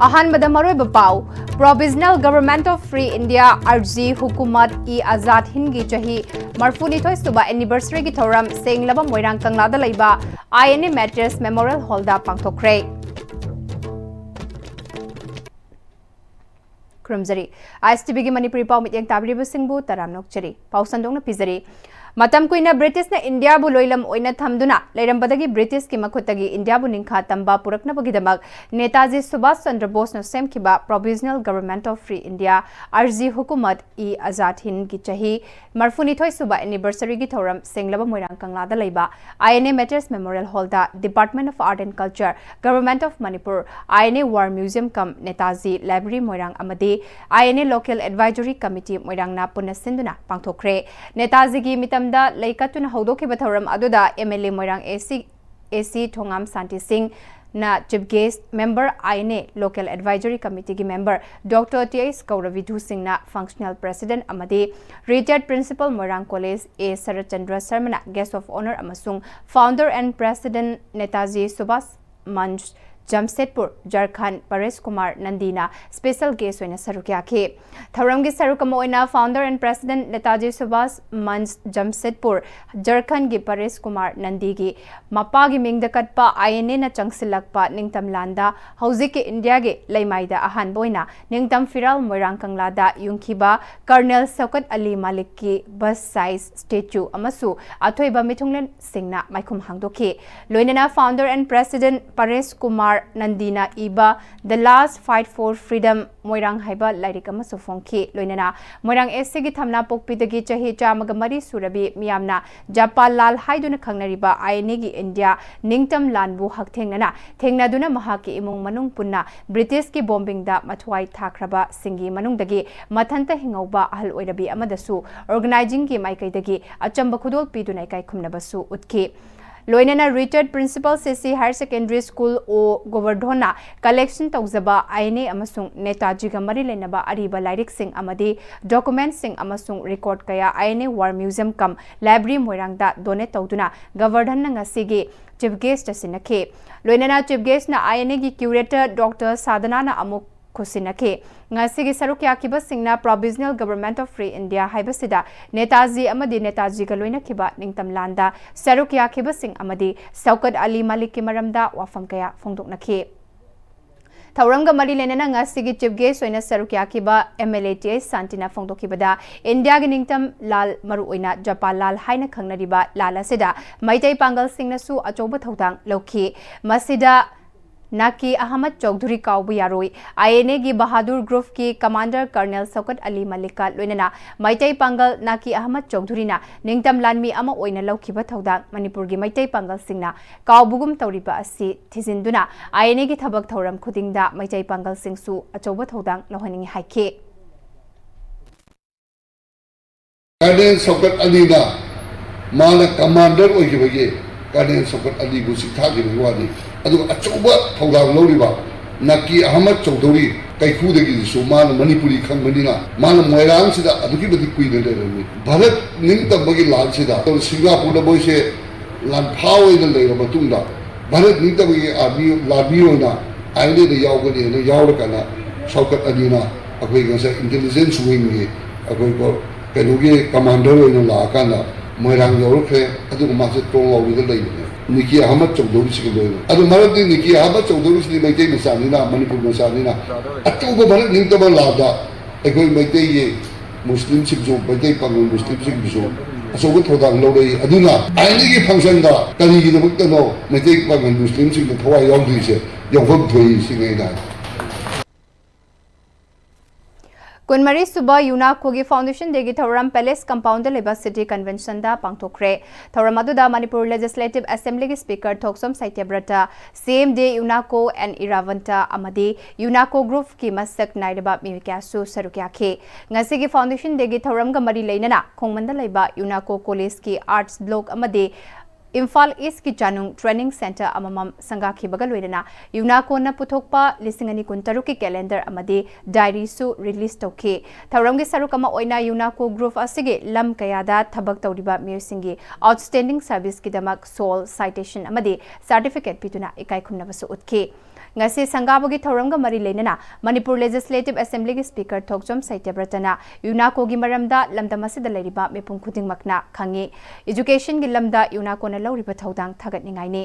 अहानबदा मरोइब पाउ provisional government of free India अर्जी हुकूमत ई आजाद हिंद की चाही मरफुनिथोय सुबा एनिवर्सरी की थौरम सेंगलबा मोइरांग कंगलादा लैबा आईएनए मैटर्स मेमोरियल हॉलदा पांगथोखरे खुरमजरी Am-Istv की मणिपुरी पाउ मित्यंग ताबिरिबु सिंगबु तराम नोकचरी पाउ संदोंगना पिजरी मतम कुइना ब्रिटिश ने इंडिया बु लोइलम ओइना थमदुना लेरमबदगी ब्रिटिश की मखुतगी इंडिया बु निंखा तंबा पुरकनबगिदमक नेताजी सुभाष चंद्र बोस नो सेमखिबा provisional government of free India अर्जी हुकूमत ई आजाद हिंद की चाही मरफुनिथोय सुबा एनिवर्सरी की थौरम सेंगलबा मोइरांग कंगलादा लैबा आईएनए मैटर्स मेमोरियल हॉलदा department of art and culture government of Manipur INA war museum cum Netaji library Moirang अमदे आईएनए लोकल एडवाइजरी कमिटी मोइरांगना पुनः सिंधुना पांगथोखरे नेताजी की मितमदा लैकतुना हौदोखिबा थौरम अदुदा एमएलए मोइरांग एसी थोंगाम शांति सिंह ना chief guest member INA local advisory committee की member doctor TS Kaurvidhu Singh ना फंक्शनल प्रेसिडेंट अमदे retired principal Moirang college A Sharatchandra Sharma guest of honour अमसुंग founder and president Netaji Subhash Manch Jamshedpur Jharkhand Paresh Kumar नंदीना स्पेशल गेस्ट होइना सरुक याखे थौरम की सरुक अमा ओइना founder and president Netaji Subhash Manch Jamshedpur Jharkhand की परेश कुमार नंदी की मपा की मिंग कटपा आईएनए ना चंगसिलकपा निंगतम लांदा हौजिक के इंडिया के लैमाइदा अहान बोइना निंगतम फिराल मोइरांग कंगलादा युंखिबा कर्नल शौकत अली मालिक की बस साइज स्टेच्यू अमसु अथोइबा मिथुंगलन सिंगना माइखुम हांगदोखि लोइनना founder and president Paresh Kumar नंदीना इबा the last fight for freedom Moirang हाइबा लाइरिक अमसु फोंखि लोइनना मोइरांग एससी की थमना पोकपिदगी चाही चामग मरी सुरबी मियामना जपाल लाल हाइदुना खंगनरिबा आईएनए की इंडिया निंगतम लानबु हकथेंगना थेंगनादुना महाकी इमुंग मनुंग पुन्ना ब्रिटिश की बॉम्बिंग दा मथवाई थाखरबा सिंगी मनुंगदगी मथंता हिंगौबा अहल ओइरबी अमदसु ऑर्गेनाइजिंग की माइकैदगी अचंब खुदोल पीदुना इकाई खुमनबसु उतखि लोइनना retired principal CC higher secondary school ओ गोवर्धना कलेक्शन तौजबा आईएनए अमसुंग नेताजी का मरी लेनबा अरिबा लाइरिक सिंह अमदी डॉक्यूमेंट सिंह अमसुंग रिकॉर्ड कया INA war museum cum library मोइरांगदा डोनेट तौदुना गवर्धन ngasiगी चीफ गेस्ट सिनखे लोइनना चीफ गेस्ट ना आईएनए की क्यूरेटर डॉक्टर साधना ना अमुक खुसिनखे ngasiगी saruk yakiba singna provisional government of free india haibasida netaji amadi netaji ga loina khiba ningtam landa saruk yakiba sing amadi saukat ali malik ki maramda wafam kaya phongdoknakhi थौरंग मरी लेना ngasiगी chief guest ओइना saruk yakiba MLA TS शांतिना फोंदोखिबदा India गी निंगतम लाल मरु ओइना जपाल लाल हाइना खंगनरिबा लाल असेदा मैतै पांगल सिंगनसु अचौब थौदांग लौखि मसिदा नाकी अहमद चौधरी काउबु यारोई आईएनए की बहादुर ग्रुप की कमांडर कर्नल शौकत अली मलिक का लोइनना मैतै पांगल नाकी अहमद चौधरीना निंगतम लानमी अमा ओइना लौखिबा थौदांग मणिपुर की मैतै पांगल सिंगना काउबुगुम तौरिबा असि थिजिंदुना आईएनए की थबक थौरम खुदिंगदा मैतै पांगल सिंगसु अचौब थौदांग लौहनिंग हाइखे कर्नल शौकत अलीना माना कमांडर ओइगिबगे कर्नल शौकत अली बु सिथागिबि वानी अचौबा थौदांग लौरिबा नाकी अहमद चौधरी कैखुदगी मान मणिपुरी खंगबनिना मान मोइरांग सिदा अदुकी बदि कुइने लेरमी भारत निंगतबगी लाल सिदा सिंगापुर दा बोइसे लान फावइना लेर मतुंदा भारत निंगतबगी आर्मी लाबी होना आईने दा यावगनी ने यावरकना शौकत अलीना अखोई गसा इंटेलिजेंस विंग गी अखोई को केनुगी कमांडर होना लाकाना मोइरांग यावरखे अदु मासे टोंगौविदा लेइने निकी अहमद चौधरी से लोन मरदी निकी अहमद चौधरी से मैतै मसानीना मणिपुर मसानीना अचौब भारत निंगतब लादा अखोई मैतै ये मुस्लिम सिंह मैतै पांगल मुस्लिम सिंह अचौब थौदांग लौरई अदुना आईनी की फंक्शन दा करिगी दमक्तनो मैतै पांगल मुस्लिम सिंह थवाई यावदिसे यावफम थोई सिंगैना कुनमरी सुबह यूनाको की फाउंडेशन डेगी थौरम पैलेस कंपाउंड लेबा सिटी कन्वेंशन दा पांगथोखरे थौरम अदुदा मणिपुर लेजिस्लेटिव असेंबली की speaker Thoksom Satyabrata same day यूनाको एंड इरावंता अमदी यूनाको ग्रुप की मसक नाइरबा मिविक्यासु सरुक्याखे ngasi की फाउंडेशन डेगी थौरम ग मरी लेना खोंगमंदा लेबा यूनाको कॉलेज की आर्ट्स ब्लॉक अमदी इम्फाल ईस्ट की चानुंग ट्रेनिंग सेंटर अममम संगाखिबगा लोइना यूनाकोना पुथोकपा लिसिंगनी कुंतरु की कैलेंडर अमदी डायरी सु रिलीज तौखे थौरम की सरुक अमा ओइना यूनाको ग्रुप असिगे लम कयादा थबक तौरिबा मिरसिंगी आउटस्टैंडिंग सर्विस की दमक सोल साइटेशन अमदी सर्टिफिकेट पितुना इकाई खुमनबसु उतखे ngasi sangabogi thoranga mari lenana Manipur Legislative Assembly gi Speaker Thokjom Saitebratana UNACO gi maramda lamdam asida leriba mepum khudingmakna khangi education gi lamda UNACO na lawriba thodang thagatningai ni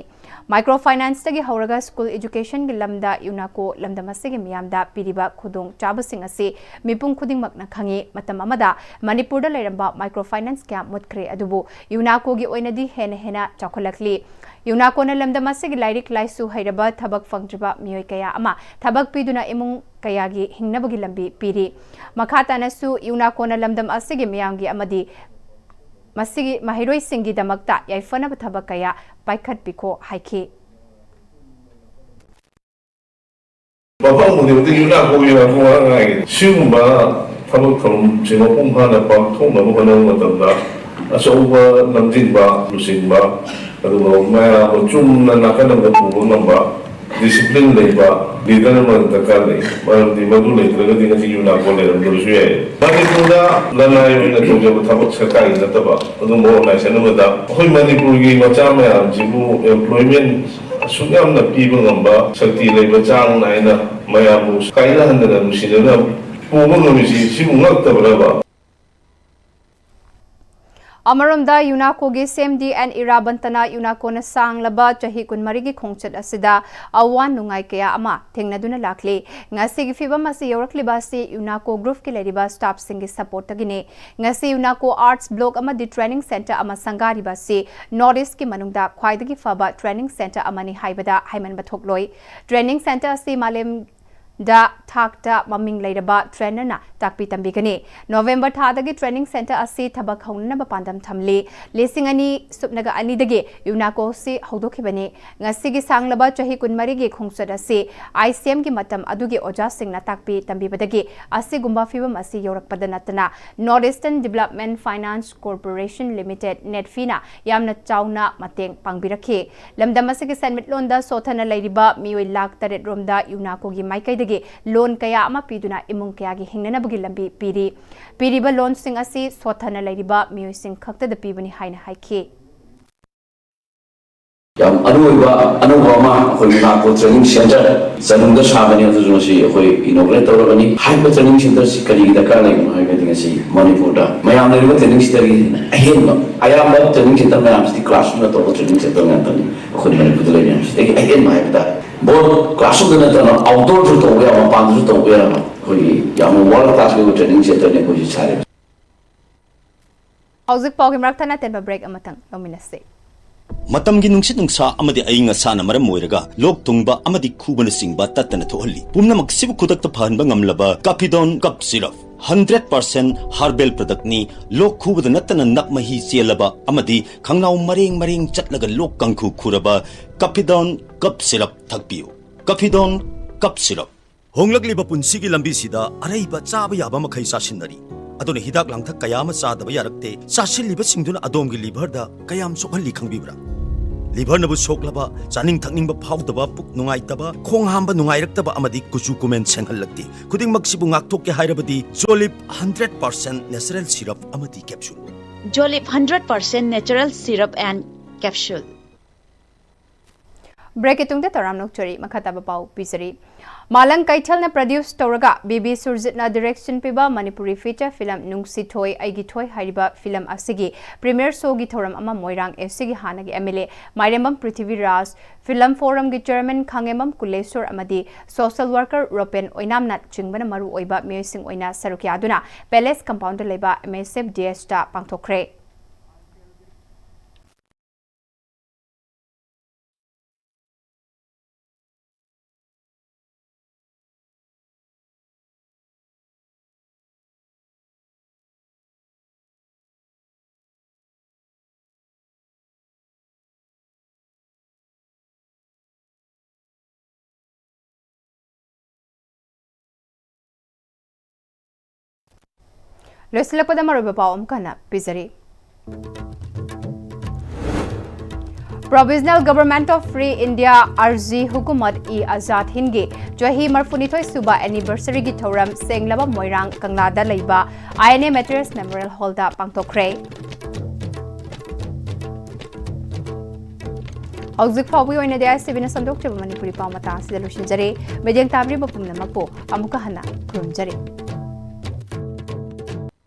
microfinance tagi hauraga school education gi lamda UNACO lamdam asigi miyamda piriba khudung chabasing asi mipum khudingmakna khangi matam amada Manipur da leramba microfinance kya mutkre adubu UNACO gi oinadi hena chakholakli UNACO na lamdam asigi lairik laisu hairaba thabak fangjiba miyoi kaya ama thabak piduna imung kaya gi hingnabagi lambi piri makhata nasu UNACO na lamdam asigi miyamgi amadi masigi mahiroi singi damakta yaifana thabak kaya paikhat piko haiki Bapak mudi UNACO ngai siumba thabak thum chimo pungphana pa thoma bana matamda asoba namjinba lusingba adugo maya chumna nakana pubu namba discipline leiba leader man takale mardi madu leitraga dinga UNACO le ramdursuye Manipurda lanai oina tawjaba thabak sakai nataba adumo naisana mada hoi Manipur gi macha mayam jibu employment sugam na piba ngamba sakti leiba chang naina mayamu kaila handana musidana pubu nomisi simungak tabraba Amaramda UNACO gi SMD and Irabantana UNACO na sanglaba chahi kunmarigi khongchat asida awan nungai kaya ama thengnaduna lakli ngasi gi fibam asi yorakliba si UNACO group ki leriba staff singi support tagine ngasi UNACO arts block ama di training center ama sangariba si northeast ki manungda khwaidagi faba training center amani haibada haiman bathokloi training center asi malem da thakta maming leiraba trainer na takpi tambigani November thadagi training center asi thabak haunna ba pandam thamli lesing ani supnaga ani dagi UNACO si haudokhibani ngasi gi sanglaba chahi kunmari gi khongchad asi ICM gi matam adugi oja singna takpi tambibadagi asi gumba fibam asi yorakpada natana Northeastern Development Finance Corporation Limited netfina yamna chauna mateng pangbirakhi lamdam asi gi sanmitlonda sothana leiriba mioi lak taret romda UNACO gi maikai loan kaya ama piduna imung kaya gi hingnana bugi lambi piri ba loan sing asi sothana lairiba miyoi sing khakta da pibani haina haiki yam anuba ma khoi UNACO training center sanungda sabani adu si khoi inaugurate tawrani haiba training center si kari da ka lai mai ga si Manipur da mayam ne training center gi ahen ayam ba training center mayam si classroom na to training center na tan khoi Manipur da lai si ahen mai da both classroom da na outdoor to to ya ma pan to ya khoi yam world class ge training center ne khoi chare Hauzik Pogim Raktana Tenba break amatang nominase Matamgi nungsit nungsa amadi ayinga sana maram moiraga lok tungba amadi khubana singba tatana thohalli pumna maksibu khudakta phanba ngamlaba Capidon cup syrup 100% herbal product ni lok khubada natana nakmahi selaba amadi khangnau mareng chatlaga lok kangkhu khuraba Capidon cup syrup thakpiu Capidon cup syrup honglakliba punsigi lambi sida araiba chaba yaba makhai sasinari adone hidak langthak kayama sadaba yarakte sasilliba singduna adomgi liver da kayam sokhalli khangbibra liver nabu soklaba chaning thakningba phawdaba puk nungaitaba khong hamba nungairaktaba amadi kuchu kumen senghallakti khuding maksibu ngakthok ke hairabadi Jolip 100% natural syrup amadi capsule Jolip 100% natural syrup and capsule break itung de taram nok chori makhata ba pau pisari Malang Kaithal na produce Toraga BB Surjit na direction piba Manipuri feature film Nungsi Thoi Aigi Thoi hariba film asigi premiere show gi thoram ama Moirang FC gi hanagi MLA Mairembam Prithvi Raj film forum gi chairman Khangemam Kuleswar amadi social worker Ropen Oinamnat chingbana maru oiba miyosing oina sarukya aduna palace compound leba Am-Istv DS ta pangthokre Loisilakpada maruba pawam kana pizari Provisional Government of Free India RG Hukumat e Azad Hingi Jahi Marfunithoi Suba Anniversary gi thoram senglaba Moirang Kanglada leiba INA Materials Memorial Hall da pangtokre ꯍꯧꯖꯤꯛ ꯐꯥꯎꯕꯒꯤ ꯑꯣꯏꯅꯗꯤ ꯑꯥꯏ.ꯑꯦꯁ.ꯇꯤ.ꯚꯤꯅ ꯁꯟꯗꯣꯛꯆꯕ ꯃꯅꯤꯄꯨꯔꯤ ꯄꯥꯎ ꯃꯇꯥꯡ ꯑꯁꯤꯗ ꯂꯣꯏꯁꯤꯟꯖꯔꯦ ꯃꯤꯠꯌꯦꯡ ꯇꯥꯕꯤꯔꯤꯕ ꯄꯨꯝꯅꯃꯛꯄꯨ ꯑꯃꯨꯛꯀ ꯍꯟꯅ ꯈꯨꯔꯨꯝꯖꯔꯤ